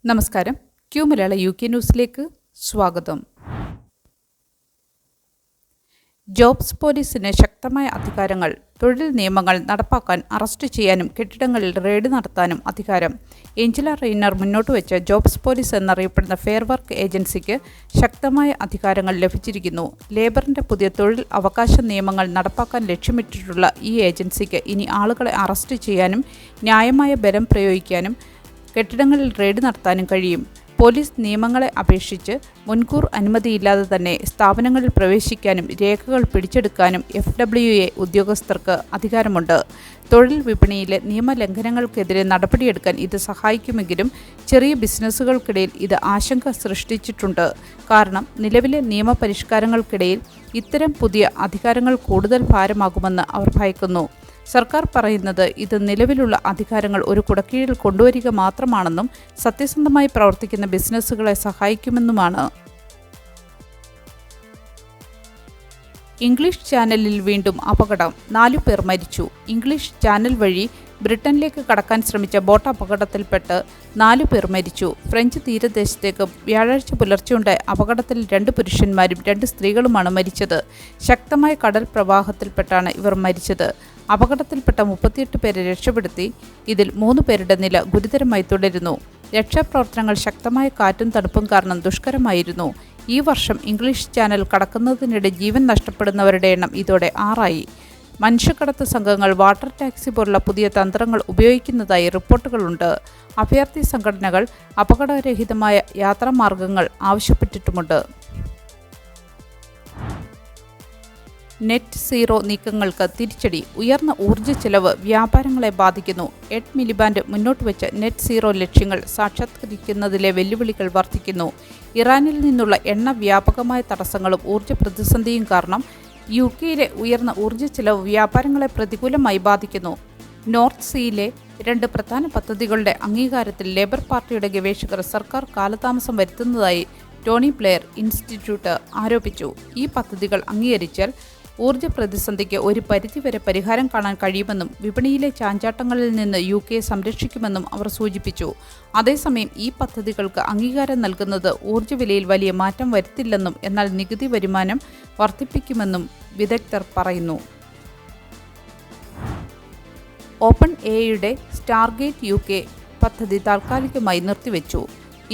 നമസ്കാരം. ക്യൂ മലയാള UK ന്യൂസിലേക്ക് സ്വാഗതം. ജോബ്സ് പോലീസിന് ശക്തമായ അധികാരങ്ങൾ. തൊഴിൽ നിയമങ്ങൾ നടപ്പാക്കാൻ, അറസ്റ്റ് ചെയ്യാനും കെട്ടിടങ്ങളിൽ റെയ്ഡ് നടത്താനും അധികാരം. ഏഞ്ചല റെയ്നർ മുന്നോട്ട് വെച്ച ജോബ്സ് പോലീസ് എന്നറിയപ്പെടുന്ന ഫെയർ വർക്ക് ഏജൻസിക്ക് ശക്തമായ അധികാരങ്ങൾ ലഭിച്ചിരിക്കുന്നു. ലേബറിൻ്റെ പുതിയ തൊഴിൽ അവകാശ നിയമങ്ങൾ നടപ്പാക്കാൻ ലക്ഷ്യമിട്ടിട്ടുള്ള ഈ ഏജൻസിക്ക് ഇനി ആളുകളെ അറസ്റ്റ് ചെയ്യാനും ന്യായമായ ബലം പ്രയോഗിക്കാനും കെട്ടിടങ്ങളിൽ റെയ്ഡ് നടത്താനും കഴിയും. പോലീസ് നിയമങ്ങളെ അപേക്ഷിച്ച് മുൻകൂർ അനുമതിയില്ലാതെ തന്നെ സ്ഥാപനങ്ങളിൽ പ്രവേശിക്കാനും രേഖകൾ പിടിച്ചെടുക്കാനും FWA ഉദ്യോഗസ്ഥർക്ക് അധികാരമുണ്ട്. തൊഴിൽ വിപണിയിലെ നിയമലംഘനങ്ങൾക്കെതിരെ നടപടിയെടുക്കാൻ ഇത് സഹായിക്കുമെങ്കിലും ചെറിയ ബിസിനസ്സുകൾക്കിടയിൽ ഇത് ആശങ്ക സൃഷ്ടിച്ചിട്ടുണ്ട്. കാരണം നിലവിലെ നിയമപരിഷ്കാരങ്ങൾക്കിടയിൽ ഇത്തരം പുതിയ അധികാരങ്ങൾ കൂടുതൽ ഭാരമാകുമെന്ന് അവർ ഭയക്കുന്നു. സർക്കാർ പറയുന്നത് ഇത് നിലവിലുള്ള അധികാരങ്ങൾ ഒരു കുടക്കീഴിൽ കൊണ്ടുവരിക മാത്രമാണെന്നും സത്യസന്ധമായി പ്രവർത്തിക്കുന്ന ബിസിനസ്സുകളെ സഹായിക്കുമെന്നുമാണ്. ഇംഗ്ലീഷ് ചാനലിൽ വീണ്ടും അപകടം. 4 പേർ മരിച്ചു. ഇംഗ്ലീഷ് ചാനൽ വഴി ബ്രിട്ടനിലേക്ക് കടക്കാൻ ശ്രമിച്ച ബോട്ട് അപകടത്തിൽപ്പെട്ട് 4 പേർ മരിച്ചു. ഫ്രഞ്ച് തീരദേശത്തേക്ക് വ്യാഴാഴ്ച പുലർച്ചെയുണ്ടായ അപകടത്തിൽ 2 പുരുഷന്മാരും 2 സ്ത്രീകളുമാണ് മരിച്ചത്. ശക്തമായ കടൽ പ്രവാഹത്തിൽപ്പെട്ടാണ് ഇവർ മരിച്ചത്. അപകടത്തിൽപ്പെട്ട 38 പേരെ രക്ഷപ്പെടുത്തി. ഇതിൽ 3 പേരുടെ നില ഗുരുതരമായി തുടരുന്നു. രക്ഷാപ്രവർത്തനങ്ങൾ ശക്തമായ കാറ്റും തണുപ്പും കാരണം ദുഷ്കരമായിരുന്നു. ഈ വർഷം ഇംഗ്ലീഷ് ചാനൽ കടക്കുന്നതിനിടെ ജീവൻ നഷ്ടപ്പെടുന്നവരുടെ എണ്ണം ഇതോടെ 6 ആയി. മനുഷ്യക്കടത്ത് സംഘങ്ങൾ വാട്ടർ ടാക്സി പോലുള്ള പുതിയ തന്ത്രങ്ങൾ ഉപയോഗിക്കുന്നതായി റിപ്പോർട്ടുകളുണ്ട്. അഭയാർത്ഥി സംഘടനകൾ അപകടരഹിതമായ യാത്രാമാർഗങ്ങൾ ആവശ്യപ്പെട്ടിട്ടുമുണ്ട്. നെറ്റ് സീറോ നീക്കങ്ങൾക്ക് തിരിച്ചടി. ഉയർന്ന ഊർജ്ജ ചെലവ് വ്യാപാരങ്ങളെ ബാധിക്കുന്നു. എഡ് മിലിബാൻഡ് മുന്നോട്ട് വെച്ച നെറ്റ് സീറോ ലക്ഷ്യങ്ങൾ സാക്ഷാത്കരിക്കുന്നതിലെ വെല്ലുവിളികൾ വർദ്ധിക്കുന്നു. ഇറാനിൽ നിന്നുള്ള എണ്ണ വ്യാപകമായ തടസ്സങ്ങളും ഊർജ്ജ പ്രതിസന്ധിയും കാരണം UKയിലെ ഉയർന്ന ഊർജ്ജ ചെലവ് വ്യാപാരങ്ങളെ പ്രതികൂലമായി ബാധിക്കുന്നു. നോർത്ത് സീയിലെ 2 പ്രധാന പദ്ധതികളുടെ അംഗീകാരത്തിൽ ലേബർ പാർട്ടിയുടെ ഗവേഷകർ സർക്കാർ കാലതാമസം വരുത്തുന്നതായി ടോണി ബ്ലെയർ ഇൻസ്റ്റിറ്റ്യൂട്ട് ആരോപിച്ചു. ഈ പദ്ധതികൾ അംഗീകരിച്ചാൽ ഊർജ്ജ പ്രതിസന്ധിക്ക് ഒരു പരിധിവരെ പരിഹാരം കാണാൻ കഴിയുമെന്നും വിപണിയിലെ ചാഞ്ചാട്ടങ്ങളിൽ നിന്ന് UKയെ സംരക്ഷിക്കുമെന്നും അവർ സൂചിപ്പിച്ചു. അതേസമയം ഈ പദ്ധതികൾക്ക് അംഗീകാരം നൽകുന്നത് ഊർജ്ജ വിലയിൽ വലിയ മാറ്റം വരുത്തില്ലെന്നും എന്നാൽ നികുതി വരുമാനം വർദ്ധിപ്പിക്കുമെന്നും വിദഗ്ധർ പറയുന്നു. OpenAIയുടെ സ്റ്റാർഗേറ്റ് UK പദ്ധതി താൽക്കാലികമായി നിർത്തിവെച്ചു.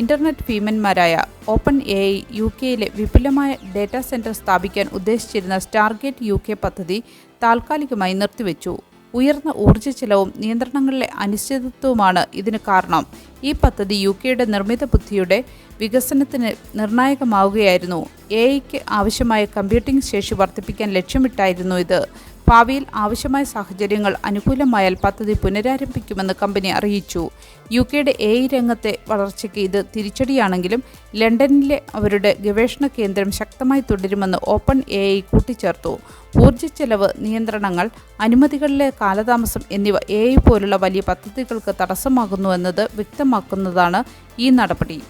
ഇന്റർനെറ്റ് ഭീമന്മാരായ OpenAI UKയിലെ വിപുലമായ ഡേറ്റാ സെന്റർ സ്ഥാപിക്കാൻ ഉദ്ദേശിച്ചിരുന്ന സ്റ്റാർഗേറ്റ് UK പദ്ധതി താൽക്കാലികമായി നിർത്തിവെച്ചു. ഉയർന്ന ഊർജ്ജ ചെലവും നിയന്ത്രണങ്ങളിലെ അനിശ്ചിതത്വവുമാണ് ഇതിന് കാരണം. ഈ പദ്ധതി UKയുടെ നിർമ്മിത ബുദ്ധിയുടെ വികസനത്തിന് നിർണായകമാവുകയായിരുന്നു. AIക്ക് ആവശ്യമായ കമ്പ്യൂട്ടിംഗ് ശേഷി വർദ്ധിപ്പിക്കാൻ ലക്ഷ്യമിട്ടായിരുന്നു ഇത്. ഭാവിയിൽ ആവശ്യമായ സാഹചര്യങ്ങൾ അനുകൂലമായാൽ പദ്ധതി പുനരാരംഭിക്കുമെന്ന് കമ്പനി അറിയിച്ചു. UKയുടെ AI രംഗത്തെ വളർച്ചയ്ക്ക് ഇത് തിരിച്ചടിയാണെങ്കിലും ലണ്ടനിലെ അവരുടെ ഗവേഷണ കേന്ദ്രം ശക്തമായി തുടരുമെന്ന് OpenAI കൂട്ടിച്ചേർത്തു. ഊർജ്ജ ചെലവ് നിയന്ത്രണങ്ങൾ, അനുമതികളിലെ കാലതാമസം എന്നിവ AI പോലുള്ള വലിയ പദ്ധതികൾക്ക് തടസ്സമാകുന്നുവെന്നത് വ്യക്തമാക്കുന്നതാണ് ഈ നടപടി.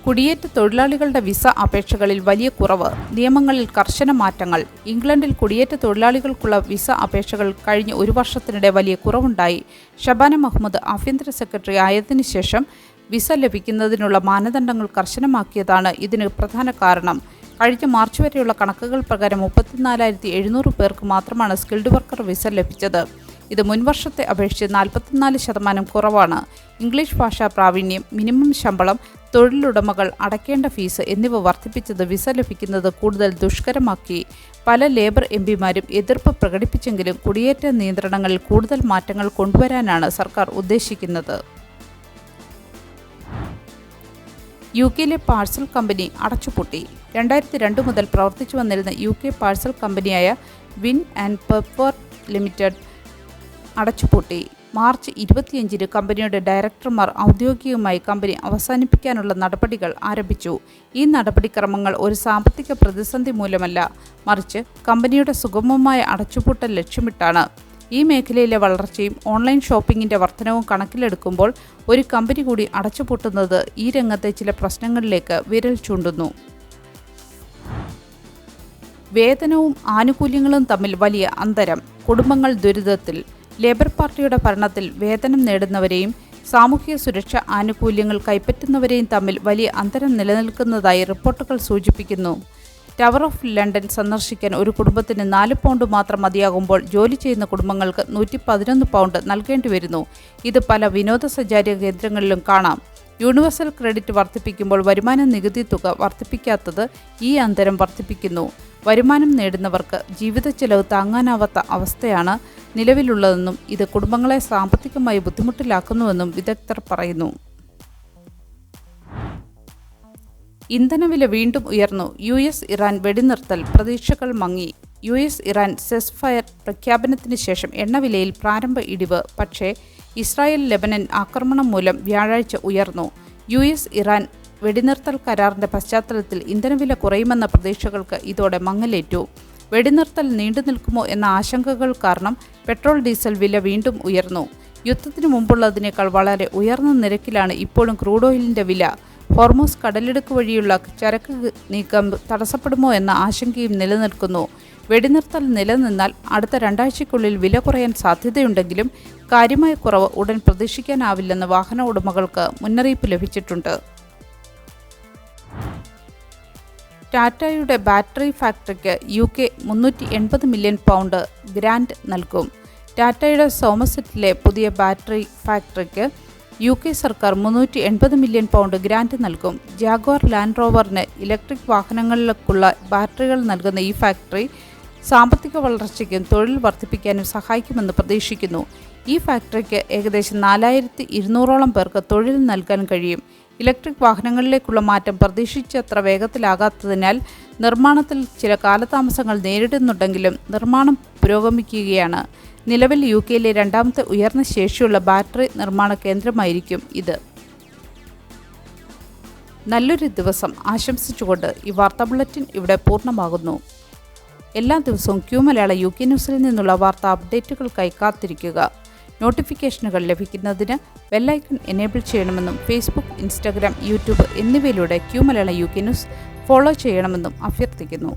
കുടിയേറ്റ തൊഴിലാളികളുടെ വിസ അപേക്ഷകളിൽ വലിയ കുറവ്. നിയമങ്ങളിൽ കർശന മാറ്റങ്ങൾ. ഇംഗ്ലണ്ടിൽ കുടിയേറ്റ തൊഴിലാളികൾക്കുള്ള വിസ അപേക്ഷകൾ കഴിഞ്ഞ 1 വർഷത്തിനിടെ വലിയ കുറവുണ്ടായി. ഷബാന മഹ്മൂദ് ആഭ്യന്തര സെക്രട്ടറി ആയതിനു ശേഷം വിസ ലഭിക്കുന്നതിനുള്ള മാനദണ്ഡങ്ങൾ കർശനമാക്കിയതാണ് ഇതിന് പ്രധാന കാരണം. കഴിഞ്ഞ മാർച്ച് വരെയുള്ള കണക്കുകൾ പ്രകാരം 34,700 പേർക്ക് മാത്രമാണ് സ്കിൽഡ് വർക്കർ വിസ ലഭിച്ചത്. ഇത് മുൻവർഷത്തെ അപേക്ഷിച്ച് 44% കുറവാണ്. ഇംഗ്ലീഷ് ഭാഷാ പ്രാവീണ്യം, മിനിമം ശമ്പളം, തൊഴിലുടമകൾ അടയ്ക്കേണ്ട ഫീസ് എന്നിവ വർദ്ധിപ്പിച്ചത് വിസ ലഭിക്കുന്നത് കൂടുതൽ ദുഷ്കരമാക്കി. പല ലേബർ MPമാരും എതിർപ്പ് പ്രകടിപ്പിച്ചെങ്കിലും കുടിയേറ്റ നിയന്ത്രണങ്ങളിൽ കൂടുതൽ മാറ്റങ്ങൾ കൊണ്ടുവരാനാണ് സർക്കാർ ഉദ്ദേശിക്കുന്നത്. UKയിലെ പാഴ്സൽ കമ്പനി അടച്ചുപൂട്ടി. 2002 മുതൽ പ്രവർത്തിച്ചു വന്നിരുന്ന UK പാഴ്സൽ കമ്പനിയായ വിൻ ആൻഡ് പെപ്വർത്ത് ലിമിറ്റഡ് അടച്ചുപൂട്ടി. മാർച്ച് 25-ന് കമ്പനിയുടെ ഡയറക്ടർമാർ ഔദ്യോഗികമായി കമ്പനി അവസാനിപ്പിക്കാനുള്ള നടപടികൾ ആരംഭിച്ചു. ഈ നടപടിക്രമങ്ങൾ ഒരു സാമ്പത്തിക പ്രതിസന്ധി മൂലമല്ല, മറിച്ച് കമ്പനിയുടെ സുഗമമായ അടച്ചുപൂട്ടൽ ലക്ഷ്യമിട്ടാണ്. ഈ മേഖലയിലെ വളർച്ചയും ഓൺലൈൻ ഷോപ്പിംഗിൻ്റെ വർധനവും കണക്കിലെടുക്കുമ്പോൾ ഒരു കമ്പനി കൂടി അടച്ചുപൂട്ടുന്നത് ഈ രംഗത്തെ ചില പ്രശ്നങ്ങളിലേക്ക് വിരൽ ചൂണ്ടുന്നു. വേതനവും ആനുകൂല്യങ്ങളും തമ്മിൽ വലിയ അന്തരം. കുടുംബങ്ങൾ ദുരിതത്തിൽ. ലേബർ പാർട്ടിയുടെ ഭരണത്തിൽ വേതനം നേടുന്നവരെയും സാമൂഹിക സുരക്ഷാ ആനുകൂല്യങ്ങൾ കൈപ്പറ്റുന്നവരെയും തമ്മിൽ വലിയ അന്തരം നിലനിൽക്കുന്നതായി റിപ്പോർട്ടുകൾ സൂചിപ്പിക്കുന്നു. ടവർ ഓഫ് ലണ്ടൻ സന്ദർശിക്കാൻ ഒരു കുടുംബത്തിന് 4 പൗണ്ട് മാത്രം മതിയാകുമ്പോൾ ജോലി ചെയ്യുന്ന കുടുംബങ്ങൾക്ക് 111 പൗണ്ട് നൽകേണ്ടി വരുന്നു. ഇത് പല വിനോദസഞ്ചാര കേന്ദ്രങ്ങളിലും കാണാം. യൂണിവേഴ്സൽ ക്രെഡിറ്റ് വർദ്ധിപ്പിക്കുമ്പോൾ വരുമാന നികുതി തുക വർദ്ധിപ്പിക്കാത്തത് ഈ അന്തരം വർദ്ധിപ്പിക്കുന്നു. വരുമാനം നേടുന്നവർക്ക് ജീവിത ചെലവ് താങ്ങാനാവാത്ത അവസ്ഥയാണ് നിലവിലുള്ളതെന്നും ഇത് കുടുംബങ്ങളെ സാമ്പത്തികമായി ബുദ്ധിമുട്ടിലാക്കുന്നുവെന്നും വിദഗ്ധർ പറയുന്നു. ഇന്ധനവില വീണ്ടും ഉയർന്നു. US-ഇറാൻ വെടിനിർത്തൽ പ്രതീക്ഷകൾ മങ്ങി. US-ഇറാൻ സെസ്ഫയർ പ്രഖ്യാപനത്തിന് ശേഷം എണ്ണവിലയിൽ പ്രാരംഭ ഇടിവ്. പക്ഷേ ഇസ്രായേൽ-ലെബനൻ ആക്രമണം മൂലം വ്യാഴാഴ്ച ഉയർന്നു. US-ഇറാൻ വെടിനിർത്തൽ കരാറിന്റെ പശ്ചാത്തലത്തിൽ ഇന്ധനവില കുറയുമെന്ന പ്രതീക്ഷകൾക്ക് ഇതോടെ മങ്ങലേറ്റു. വെടിനിർത്തൽ നീണ്ടു നിൽക്കുമോ എന്ന ആശങ്കകൾ കാരണം പെട്രോൾ ഡീസൽ വില വീണ്ടും ഉയർന്നു. യുദ്ധത്തിന് മുമ്പുള്ളതിനേക്കാൾ വളരെ ഉയർന്ന നിരക്കിലാണ് ഇപ്പോഴും ക്രൂഡ് ഓയിലിന്റെ വില. ഹോർമൂസ് കടലിടുക്ക് വഴിയുള്ള ചരക്ക് നീക്കം തടസ്സപ്പെടുമോ എന്ന ആശങ്കയും നിലനിൽക്കുന്നു. വെടിനിർത്തൽ നിലനിന്നാൽ അടുത്ത 2 ആഴ്ചയ്ക്കുള്ളിൽ വില കുറയാൻ സാധ്യതയുണ്ടെങ്കിലും കാര്യമായ കുറവ് ഉടൻ പ്രതീക്ഷിക്കാനാവില്ലെന്ന് വാഹന ഉടമകൾക്ക് മുന്നറിയിപ്പ് ലഭിച്ചിട്ടുണ്ട്. ടാറ്റയുടെ ബാറ്ററി ഫാക്ടറിക്ക് UK 380 മില്യൺ പൗണ്ട് ഗ്രാന്റ് നൽകും. ടാറ്റയുടെ സോമർസെറ്റിലെ പുതിയ ബാറ്ററി ഫാക്ടറിക്ക് UK സർക്കാർ 380 മില്യൺ പൗണ്ട് ഗ്രാന്റ് നൽകും. ജാഗ്വാർ ലാൻഡ് റോവറിന് ഇലക്ട്രിക് വാഹനങ്ങളിലേക്കുള്ള ബാറ്ററികൾ നൽകുന്ന ഈ ഫാക്ടറി സാമ്പത്തിക വളർച്ചയ്ക്കും തൊഴിൽ വർദ്ധിപ്പിക്കാനും സഹായിക്കുമെന്ന് പ്രതീക്ഷിക്കുന്നു. ഈ ഫാക്ടറിക്ക് ഏകദേശം 4200ഓളം പേർക്ക് തൊഴിൽ നൽകാൻ കഴിയും. ഇലക്ട്രിക് വാഹനങ്ങളിലേക്കുള്ള മാറ്റം പ്രതീക്ഷിച്ചത്ര വേഗത്തിലാകാത്തതിനാൽ നിർമ്മാണത്തിൽ ചില കാലതാമസങ്ങൾ നേരിടുന്നുണ്ടെങ്കിലും നിർമ്മാണം പുരോഗമിക്കുകയാണ്. നിലവിൽ UKയിലെ 2ാമത്തെ ഉയർന്ന ശേഷിയുള്ള ബാറ്ററി നിർമ്മാണ കേന്ദ്രമായിരിക്കും ഇത്. നല്ലൊരു ദിവസം ആശംസിച്ചുകൊണ്ട് ഈ വാർത്താ ബുള്ളറ്റിൻ ഇവിടെ പൂർണ്ണമാകുന്നു. എല്ലാ ദിവസവും Q മലയാള UK ന്യൂസിൽ നിന്നുള്ള വാർത്താ അപ്ഡേറ്റുകൾക്കായി കാത്തിരിക്കുക. നോട്ടിഫിക്കേഷനുകൾ ലഭിക്കുന്നതിന് ബെല്ലൈക്കൺ എനേബിൾ ചെയ്യണമെന്നും ഫേസ്ബുക്ക്, ഇൻസ്റ്റഗ്രാം, യൂട്യൂബ് എന്നിവയിലൂടെ Q മലയാള UK ന്യൂസ് ഫോളോ ചെയ്യണമെന്നും അഭ്യർത്ഥിക്കുന്നു.